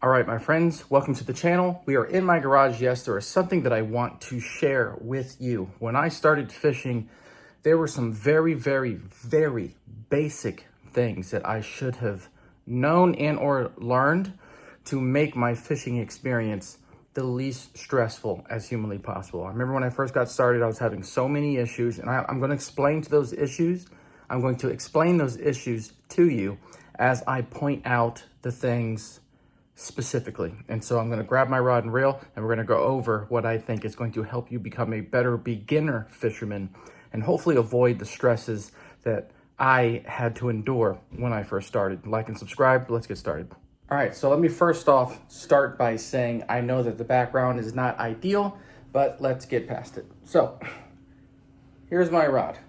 All right, my friends, welcome to the channel. We are in my garage. Yes, there is something that I want to share with you. When I started fishing, there were some very basic things that I should have known and or learned to make my fishing experience the least stressful as humanly possible. I remember when I first got started, I was having so many issues, and I'm going to explain those issues to you as I point out the things specifically. And so I'm going to grab my rod and reel, and we're going to go over what I think is going to help you become a better beginner fisherman and hopefully avoid the stresses that I had to endure when I first started. Like and subscribe. Let's get started. All right, so let me first off start by saying I know that the background is not ideal, but let's get past it. So here's my rod.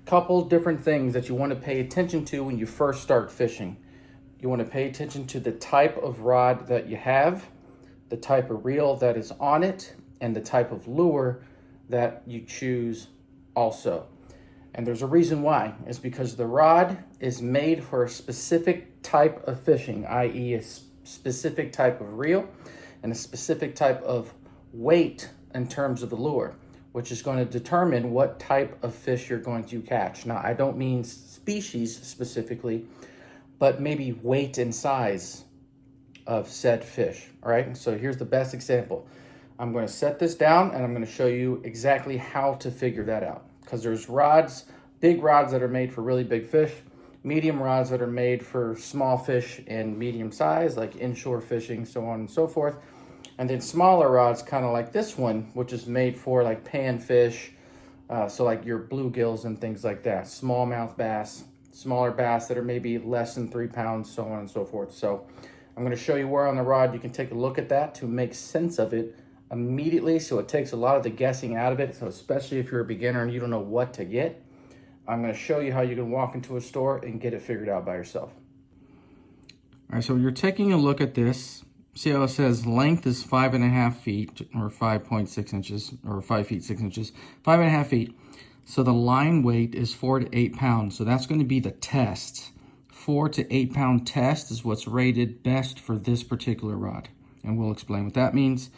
Couple different things that you want to pay attention to when you first start fishing. You want to pay attention to the type of rod that you have, the type of reel that is on it, and the type of lure that you choose also. And there's a reason why. It's because the rod is made for a specific type of fishing, i.e. a specific type of reel and a specific type of weight in terms of the lure, which is going to determine what type of fish you're going to catch. Now, I don't mean species specifically, but maybe weight and size of said fish, all right? So here's the best example. I'm going to set this down and I'm going to show you exactly how to figure that out. Because there's rods, big rods that are made for really big fish, medium rods that are made for small fish and medium size, like inshore fishing, so on and so forth. And then smaller rods, kind of like this one, which is made for like panfish, so like your bluegills and things like that, smallmouth bass, smaller bass that are maybe less than 3 pounds, so on and so forth. So I'm going to show you where on the rod you can take a look at that to make sense of it immediately, so it takes a lot of the guessing out of it. So especially if you're a beginner and you don't know what to get, I'm going to show you how you can walk into a store and get it figured out by yourself. All right, so you're taking a look at this. See how it says length is 5.5 feet or 5.6 inches or 5 feet 6 inches, 5.5 feet. So the line weight is 4 to 8 pounds. So that's going to be the test. 4 to 8 pound test is what's rated best for this particular rod. And we'll explain what that means.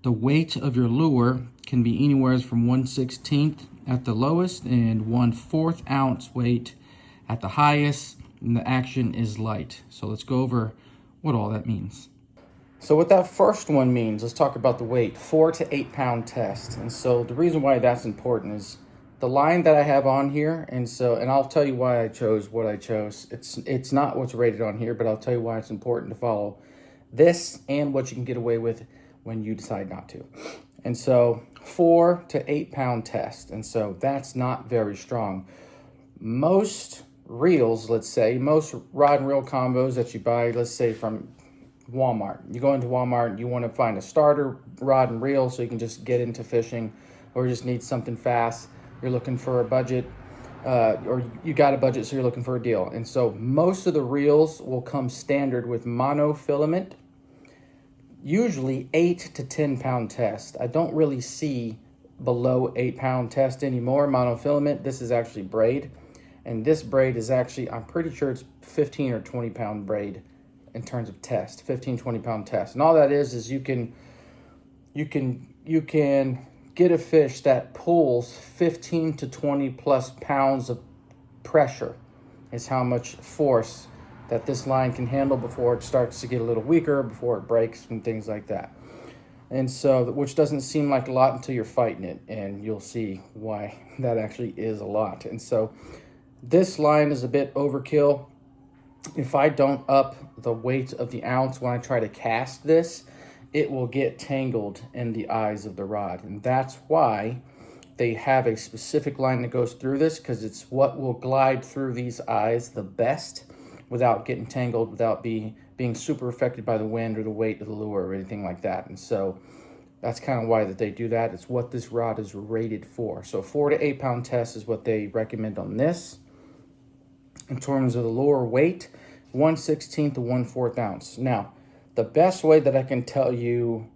The weight of your lure can be anywhere from 1/16 at the lowest and 1/4 ounce weight at the highest, and the action is light. So let's go over what all that means. So what that first one means, let's talk about the weight, 4 to 8 pound test. And so the reason why that's important is the line that I have on here, and I'll tell you why I chose what I chose. It's not what's rated on here, but I'll tell you why it's important to follow this and what you can get away with when you decide not to. And so 4 to 8 pound test. And so that's not very strong. Most reels, let's say, most rod and reel combos that you buy, let's say from Walmart. You go into Walmart, you want to find a starter rod and reel so you can just get into fishing, or you just need something fast. You're looking for a budget, or you got a budget, so you're looking for a deal. And so most of the reels will come standard with monofilament, usually 8 to 10 pound test. I don't really see below 8 pound test anymore, monofilament. This is actually braid, and this braid is actually, I'm pretty sure it's 15 or 20 pound braid in terms of test, 15, 20 pound test. And all that is you can get a fish that pulls 15 to 20 plus pounds of pressure is how much force that this line can handle before it starts to get a little weaker, before it breaks and things like that. And so, which doesn't seem like a lot until you're fighting it, and you'll see why that actually is a lot. And so this line is a bit overkill. If I don't up the weight of the ounce when I try to cast this, it will get tangled in the eyes of the rod. And that's why they have a specific line that goes through this, because it's what will glide through these eyes the best without getting tangled, without being super affected by the wind or the weight of the lure or anything like that. And so that's kind of why that they do that. It's what this rod is rated for. So 4 to 8 pound test is what they recommend on this. In terms of the lure weight, 1/16 to 1/4 ounce. Now, the best way that I can tell you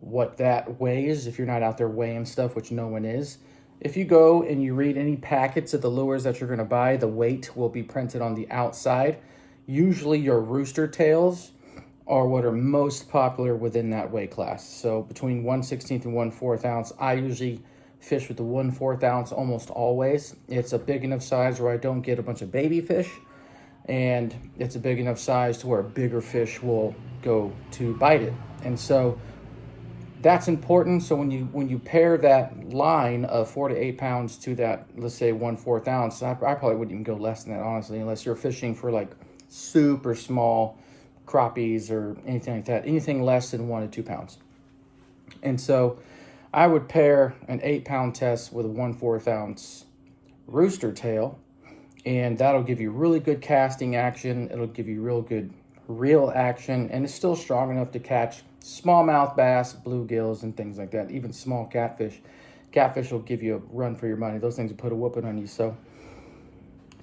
what that weighs, if you're not out there weighing stuff, which no one is, if you go and you read any packets of the lures that you're going to buy, the weight will be printed on the outside. Usually your rooster tails are what are most popular within that weight class. So between 1/16 and 1/4 ounce, I usually fish with the 1/4 ounce almost always. It's a big enough size where I don't get a bunch of baby fish, and it's a big enough size to where a bigger fish will go to bite it. And so that's important. So when you pair that line of 4 to 8 pounds to that, let's say 1/4 ounce, I probably wouldn't even go less than that, honestly, unless you're fishing for like super small crappies or anything like that, anything less than 1 to 2 pounds. And so I would pair an 8-pound test with a 1/4 ounce rooster tail, and that'll give you really good casting action. It'll give you real good reel action, and it's still strong enough to catch smallmouth bass, bluegills, and things like that, even small catfish. Catfish will give you a run for your money. Those things will put a whooping on you. So,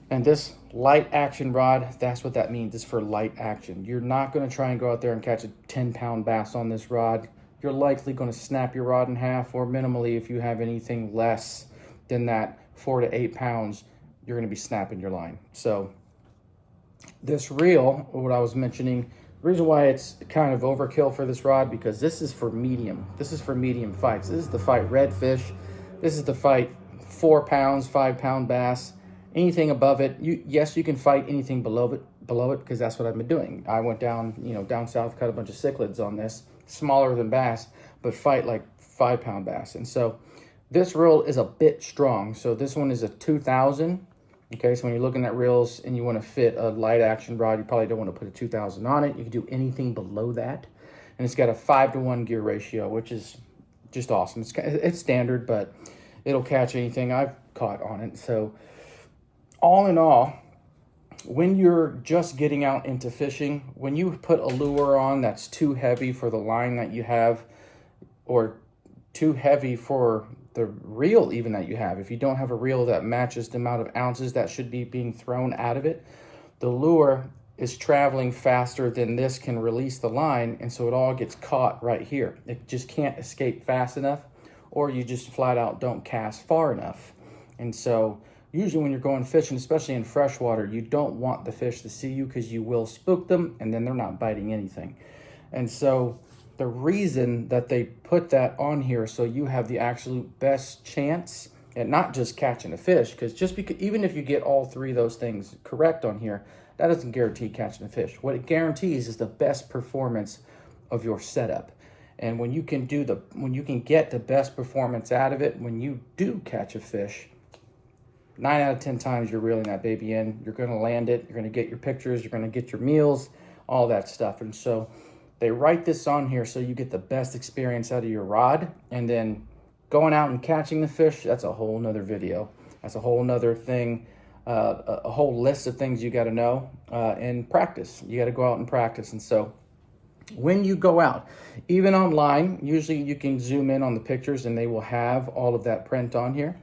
and this light action rod, that's what that means. It's for light action. You're not going to try and go out there and catch a 10-pound bass on this rod. You're likely going to snap your rod in half, or minimally, if you have anything less than that 4 to 8 pounds, you're going to be snapping your line. So this reel, what I was mentioning, the reason why it's kind of overkill for this rod, because this is for medium. This is for medium fights. This is the fight redfish. This is the fight 4 pounds, 5-pound bass. Anything above it, yes, you can fight anything below it, because that's what I've been doing. I went down, down south, caught a bunch of cichlids on this, smaller than bass, but fight like 5-pound bass. And so this reel is a bit strong. So this one is a 2000. Okay, so when you're looking at reels and you want to fit a light action rod, you probably don't want to put a 2000 on it. You can do anything below that. And it's got a 5-to-1 gear ratio, which is just awesome. It's standard, but it'll catch anything I've caught on it. So all in all, when you're just getting out into fishing, when you put a lure on that's too heavy for the line that you have, or too heavy for the reel even that you have, if you don't have a reel that matches the amount of ounces that should be being thrown out of it, the lure is traveling faster than this can release the line, and so it all gets caught right here. It just can't escape fast enough, or you just flat out don't cast far enough. And so usually when you're going fishing, especially in freshwater, you don't want the fish to see you, because you will spook them and then they're not biting anything. And so the reason that they put that on here, so you have the absolute best chance at not just catching a fish, because even if you get all three of those things correct on here, that doesn't guarantee catching a fish. What it guarantees is the best performance of your setup. And when you can get the best performance out of it, when you do catch a fish, 9 out of 10 times you're reeling that baby in. You're going to land it. You're going to get your pictures. You're going to get your meals, all that stuff. And so they write this on here so you get the best experience out of your rod. And then going out and catching the fish, that's a whole nother video. That's a whole nother thing, a whole list of things you got to know and practice. You got to go out and practice. And so when you go out, even online, usually you can zoom in on the pictures and they will have all of that print on here.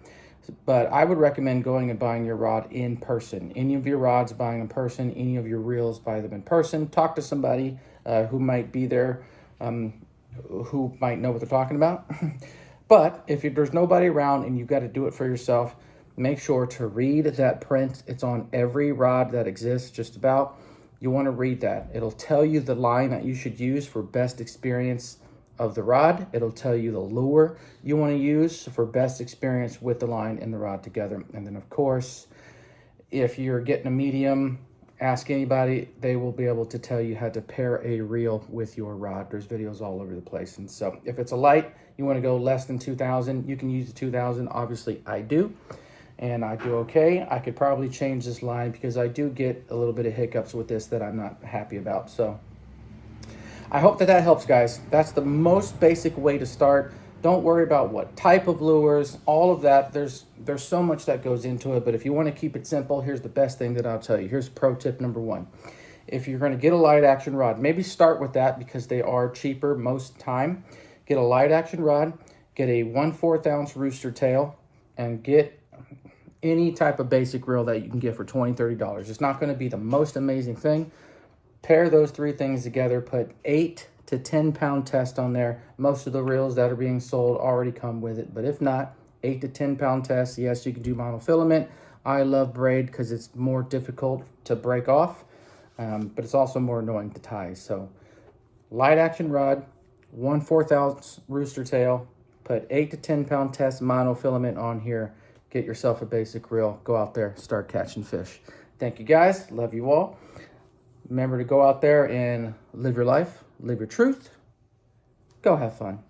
But I would recommend going and buying your rod in person. Any of your rods, buying in person. Any of your reels, buy them in person. Talk to somebody who might be there, who might know what they're talking about. But if there's nobody around and you've got to do it for yourself, make sure to read that print. It's on every rod that exists, just about. You want to read that. It'll tell you the line that you should use for best experience of the rod. It'll tell you the lure you want to use for best experience with the line and the rod together. And then, of course, if you're getting a medium, ask anybody. They will be able to tell you how to pair a reel with your rod. There's videos all over the place. And so if it's a light, you want to go less than 2,000, you can use the 2,000. Obviously, I do. And I do okay. I could probably change this line because I do get a little bit of hiccups with this that I'm not happy about. So I hope that helps, guys. That's the most basic way to start. Don't worry about what type of lures, all of that. There's so much that goes into it, but if you want to keep it simple, here's the best thing that I'll tell you. Here's pro tip number 1. If you're going to get a light action rod, maybe start with that because they are cheaper most time. Get a light action rod, get a 1/4 ounce rooster tail, and get any type of basic reel that you can get for $20, $30. It's not going to be the most amazing thing. Pair those 3 things together, put 8 to 10 pound test on there. Most of the reels that are being sold already come with it, but if not, 8 to 10 pound test. Yes, you can do monofilament. I love braid because it's more difficult to break off, but it's also more annoying to tie. So light action rod, 1/4 ounce rooster tail, put 8 to 10 pound test monofilament on here. Get yourself a basic reel. Go out there, start catching fish. Thank you guys. Love you all. Remember to go out there and live your life, live your truth. Go have fun.